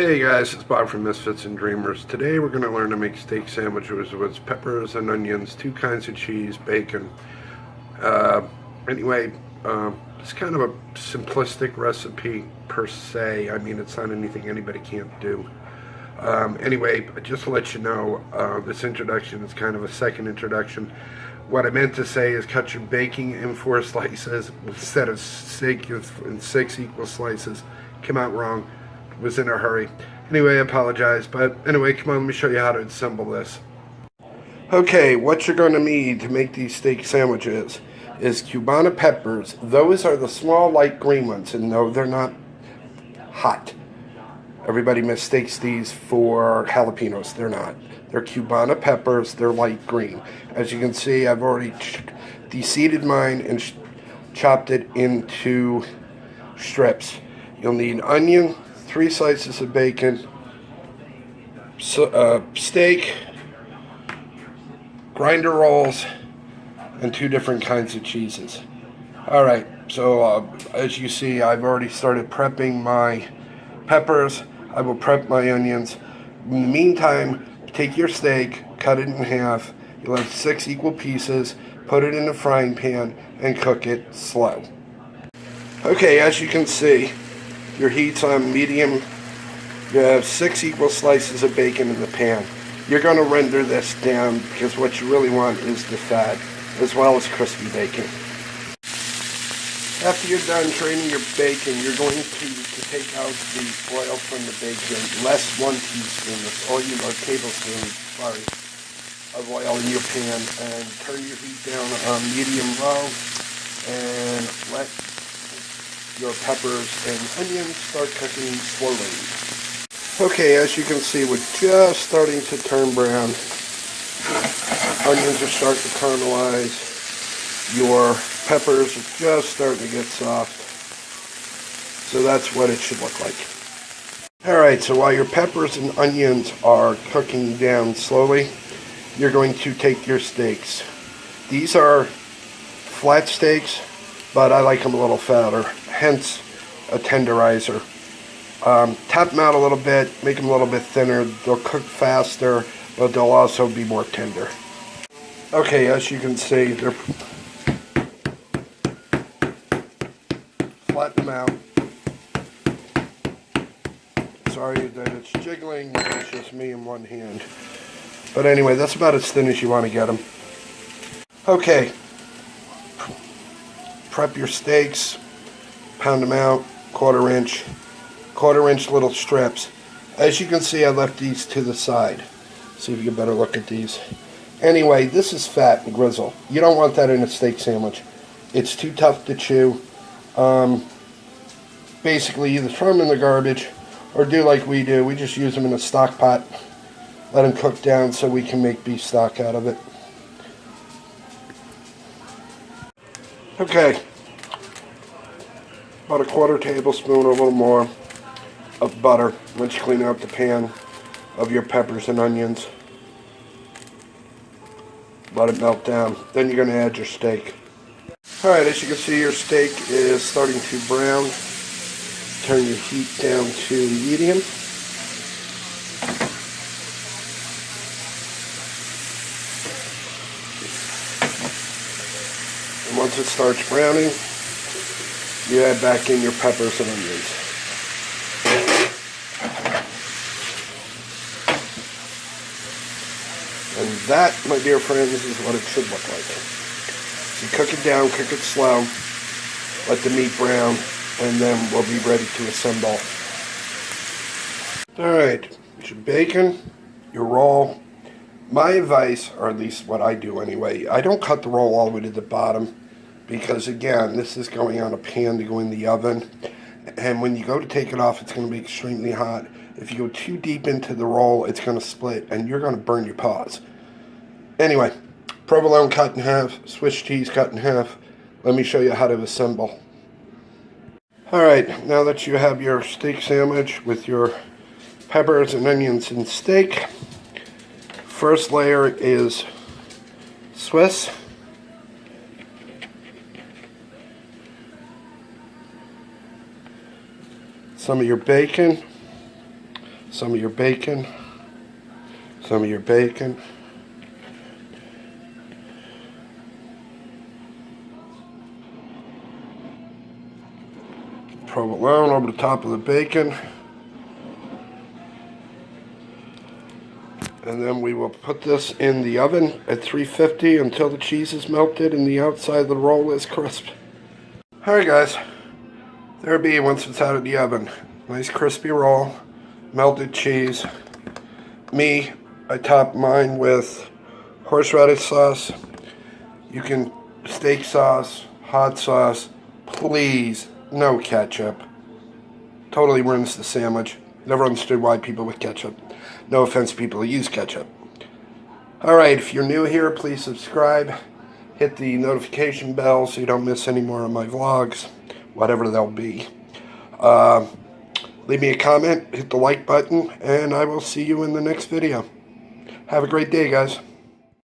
Hey guys, it's Bob from Misfits and Dreamers. Today we're going to learn to make steak sandwiches with peppers and onions, 2 kinds of cheese, bacon. Anyway, it's kind of a simplistic recipe per se. I mean, it's not anything anybody can't do. Anyway, just to let you know, this introduction is kind of a second introduction. What I meant to say is cut your bacon in 4 slices instead of steak in 6 equal slices. Came out wrong. Was in a hurry. Anyway, I apologize, but anyway, come on, let me show you how to assemble this. Okay, what you're going to need to make these steak sandwiches is Cubana peppers. Those are the small light green ones, and no, they're not hot. Everybody mistakes these for jalapenos. They're not. They're Cubana peppers. They're light green. As you can see, I've already de-seeded mine and chopped it into strips. You'll need onion, 3 slices of bacon, steak, grinder rolls, and 2 different kinds of cheeses. Alright, so as you see, I've already started prepping my peppers. I will prep my onions. In the meantime, take your steak, cut it in half. You'll have 6 equal pieces. Put it in a frying pan and cook it slow. Okay, as you can see, your heat's on medium. You have 6 equal slices of bacon in the pan. You're going to render this down because what you really want is the fat as well as crispy bacon. After you're done training your bacon, you're going to take out the oil from the bacon, less 1 teaspoon, that's all you know, tablespoon, sorry, of oil in your pan, and turn your heat down on medium low and let your peppers and onions start cooking slowly. Okay, as you can see, we're just starting to turn brown. Onions are starting to caramelize. Your peppers are just starting to get soft. So that's what it should look like. Alright, so while your peppers and onions are cooking down slowly, you're going to take your steaks. These are flat steaks, but I like them a little fatter, hence a tenderizer. Tap them out a little bit, make them a little bit thinner. They'll cook faster, but they'll also be more tender. Okay, as you can see, they're flatten them out. Sorry that it's jiggling, it's just me in one hand. But anyway, that's about as thin as you want to get them. Okay. Prep your steaks, pound them out, quarter inch little strips. As you can see, I left these to the side. See if you get a better look at these. Anyway, this is fat and grizzle. You don't want that in a steak sandwich. It's too tough to chew. Basically, either throw them in the garbage or do like we do. We just use them in a stock pot. Let them cook down so we can make beef stock out of it. Okay, about a 1/4 tablespoon or a little more of butter once you clean out the pan of your peppers and onions. Let it melt down. Then you're going to add your steak. Alright, as you can see, your steak is starting to brown. Turn your heat down to medium. Once it starts browning, you add back in your peppers and onions. And that, my dear friends, is what it should look like. So cook it down, cook it slow, let the meat brown, and then we'll be ready to assemble. Alright, your bacon, your roll. My advice, or at least what I do anyway, I don't cut the roll all the way to the bottom because, again, this is going on a pan to go in the oven. And when you go to take it off, it's going to be extremely hot. If you go too deep into the roll, it's going to split and you're going to burn your paws. Anyway, provolone cut in half, Swiss cheese cut in half. Let me show you how to assemble. Alright, now that you have your steak sandwich with your peppers and onions and steak, first layer is Swiss. Some of your bacon, some of your bacon, some of your bacon. Provolone over the top of the bacon. And then we will put this in the oven at 350 until the cheese is melted and the outside of the roll is crisp. Alright guys, there it be once it's out of the oven. Nice crispy roll, melted cheese. I top mine with horseradish sauce. You can steak sauce, hot sauce, please no ketchup. Totally ruins the sandwich. Never understood why people with ketchup. No offense to people who use ketchup. Alright, if you're new here, please subscribe. Hit the notification bell so you don't miss any more of my vlogs, whatever they'll be. Leave me a comment, hit the like button, and I will see you in the next video. Have a great day, guys.